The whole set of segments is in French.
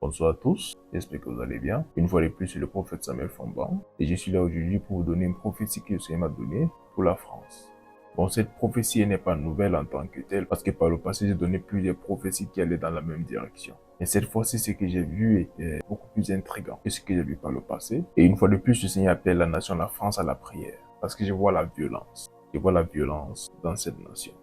Bonsoir à tous, j'espère que vous allez bien. Une fois de plus, c'est le prophète Samuel Famban et je suis là aujourd'hui pour vous donner une prophétie que le Seigneur m'a donnée pour la France. Bon, cette prophétie n'est pas nouvelle en tant que telle parce que par le passé, j'ai donné plusieurs prophéties qui allaient dans la même direction. Mais cette fois-ci, ce que j'ai vu était beaucoup plus intriguant que ce que j'ai vu par le passé. Et une fois de plus, le Seigneur appelle la nation, la France, à la prière parce que je vois la violence. Je vois la violence dans cette nation.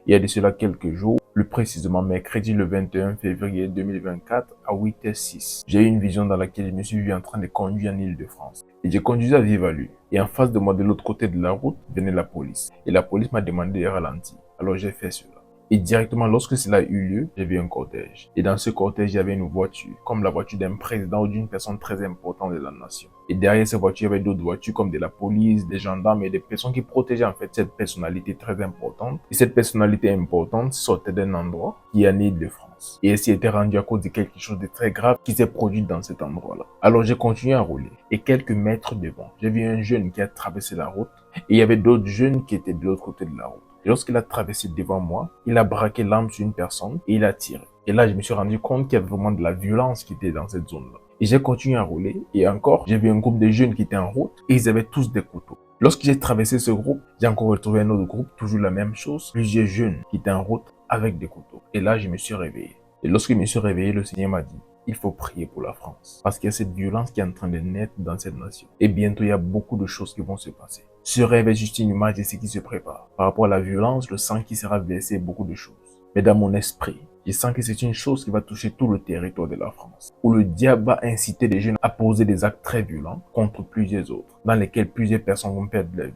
Il y a de cela quelques jours, plus précisément mercredi le 21 février 2024 à 8h06. J'ai eu une vision dans laquelle je me suis vu en train de conduire en Île-de-France. Et j'ai conduit à vive allure. Et en face de moi, de l'autre côté de la route, venait la police. Et la police m'a demandé de ralentir. Alors j'ai fait cela. Et directement, lorsque cela a eu lieu, j'ai vu un cortège. Et dans ce cortège, il y avait une voiture, comme la voiture d'un président ou d'une personne très importante de la nation. Et derrière cette voiture, il y avait d'autres voitures comme de la police, des gendarmes et des personnes qui protégeaient en fait cette personnalité très importante. Et cette personnalité importante sortait d'un endroit qui est en Île-de-France. Et elle s'y était rendue à cause de quelque chose de très grave qui s'est produit dans cet endroit-là. Alors j'ai continué à rouler. Et quelques mètres devant, j'ai vu un jeune qui a traversé la route. Et il y avait d'autres jeunes qui étaient de l'autre côté de la route. Et lorsqu'il a traversé devant moi, il a braqué l'arme sur une personne et il a tiré. Et là, je me suis rendu compte qu'il y avait vraiment de la violence qui était dans cette zone-là. Et j'ai continué à rouler. Et encore, j'ai vu un groupe de jeunes qui étaient en route et ils avaient tous des couteaux. Lorsque j'ai traversé ce groupe, j'ai encore retrouvé un autre groupe, toujours la même chose. Plusieurs jeunes qui étaient en route avec des couteaux. Et là, je me suis réveillé. Et lorsque je me suis réveillé, le Seigneur m'a dit, il faut prier pour la France. Parce qu'il y a cette violence qui est en train de naître dans cette nation. Et bientôt, il y a beaucoup de choses qui vont se passer. Ce rêve est juste une image de ce qui se prépare. Par rapport à la violence, le sang qui sera versé, beaucoup de choses. Mais dans mon esprit, je sens que c'est une chose qui va toucher tout le territoire de la France. Où le diable va inciter les jeunes à poser des actes très violents contre plusieurs autres. Dans lesquels plusieurs personnes vont perdre leur vie.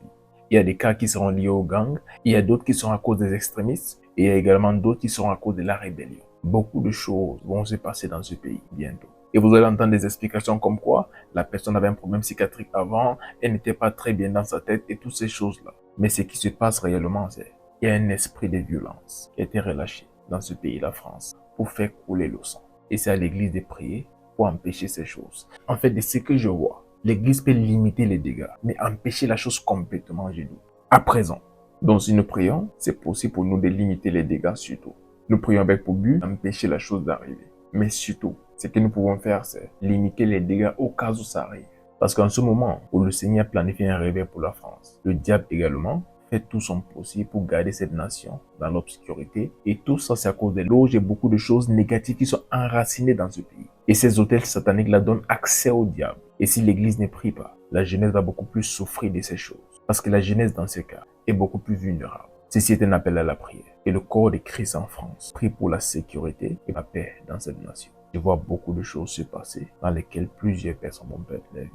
Il y a des cas qui seront liés aux gangs. Il y a d'autres qui seront à cause des extrémistes. Et il y a également d'autres qui seront à cause de la rébellion. Beaucoup de choses vont se passer dans ce pays bientôt. Et vous allez entendre des explications comme quoi la personne avait un problème psychiatrique avant, elle n'était pas très bien dans sa tête et toutes ces choses-là. Mais ce qui se passe réellement, c'est qu'il y a un esprit de violence qui a été relâché dans ce pays, la France, pour faire couler le sang. Et c'est à l'église de prier pour empêcher ces choses. En fait, de ce que je vois, l'église peut limiter les dégâts, mais empêcher la chose complètement, je dis. À présent, donc si nous prions, c'est possible pour nous de limiter les dégâts surtout. Nous prions avec pour but d'empêcher la chose d'arriver. Mais surtout, ce que nous pouvons faire, c'est limiter les dégâts au cas où ça arrive. Parce qu'en ce moment où le Seigneur planifie un réveil pour la France, le diable également fait tout son possible pour garder cette nation dans l'obscurité. Et tout ça, c'est à cause des loges et beaucoup de choses négatives qui sont enracinées dans ce pays. Et ces hôtels sataniques là donnent accès au diable. Et si l'église ne prie pas, la jeunesse va beaucoup plus souffrir de ces choses. Parce que la jeunesse, dans ces cas, est beaucoup plus vulnérable. Ceci est un appel à la prière. Et le corps de Christ en France prie pour la sécurité et la paix dans cette nation. Je vois beaucoup de choses se passer dans lesquelles plusieurs personnes vont perdre leur vie.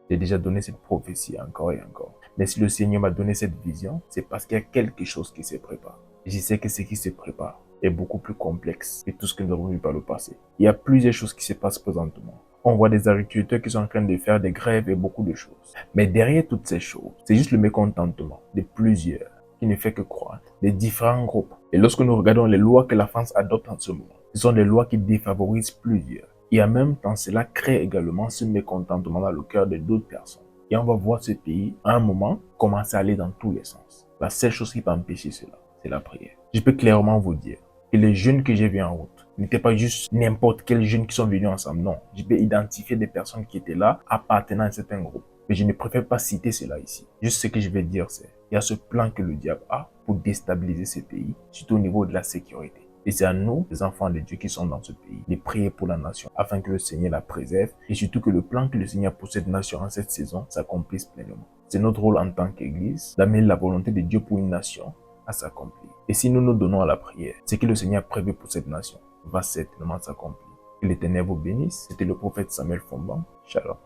J'ai déjà donné cette prophétie encore et encore. Mais si le Seigneur m'a donné cette vision, c'est parce qu'il y a quelque chose qui se prépare. Et je sais que ce qui se prépare est beaucoup plus complexe que tout ce que nous avons vu par le passé. Il y a plusieurs choses qui se passent présentement. On voit des agriculteurs qui sont en train de faire des grèves et beaucoup de choses. Mais derrière toutes ces choses, c'est juste le mécontentement de plusieurs qui ne fait que croître, des différents groupes. Et lorsque nous regardons les lois que la France adopte en ce moment, ce sont des lois qui défavorisent plusieurs. Et en même temps, cela crée également ce mécontentement dans le cœur de d'autres personnes. Et on va voir ce pays, à un moment, commencer à aller dans tous les sens. La seule chose qui peut empêcher cela, c'est la prière. Je peux clairement vous dire que les jeunes que j'ai vus en route n'étaient pas juste n'importe quels jeunes qui sont venus ensemble. Non, je peux identifier des personnes qui étaient là, appartenant à un certain groupe. Mais je ne préfère pas citer cela ici. Juste ce que je vais dire, c'est il y a ce plan que le diable a pour déstabiliser ce pays, surtout au niveau de la sécurité. Et c'est à nous, les enfants de Dieu qui sont dans ce pays, de prier pour la nation, afin que le Seigneur la préserve, et surtout que le plan que le Seigneur a pour cette nation en cette saison s'accomplisse pleinement. C'est notre rôle en tant qu'Église d'amener la volonté de Dieu pour une nation à s'accomplir. Et si nous nous donnons à la prière, ce que le Seigneur a prévu pour cette nation va certainement s'accomplir. Que l'Éternel vous bénisse. C'était le prophète Samuel Famban. Shalom.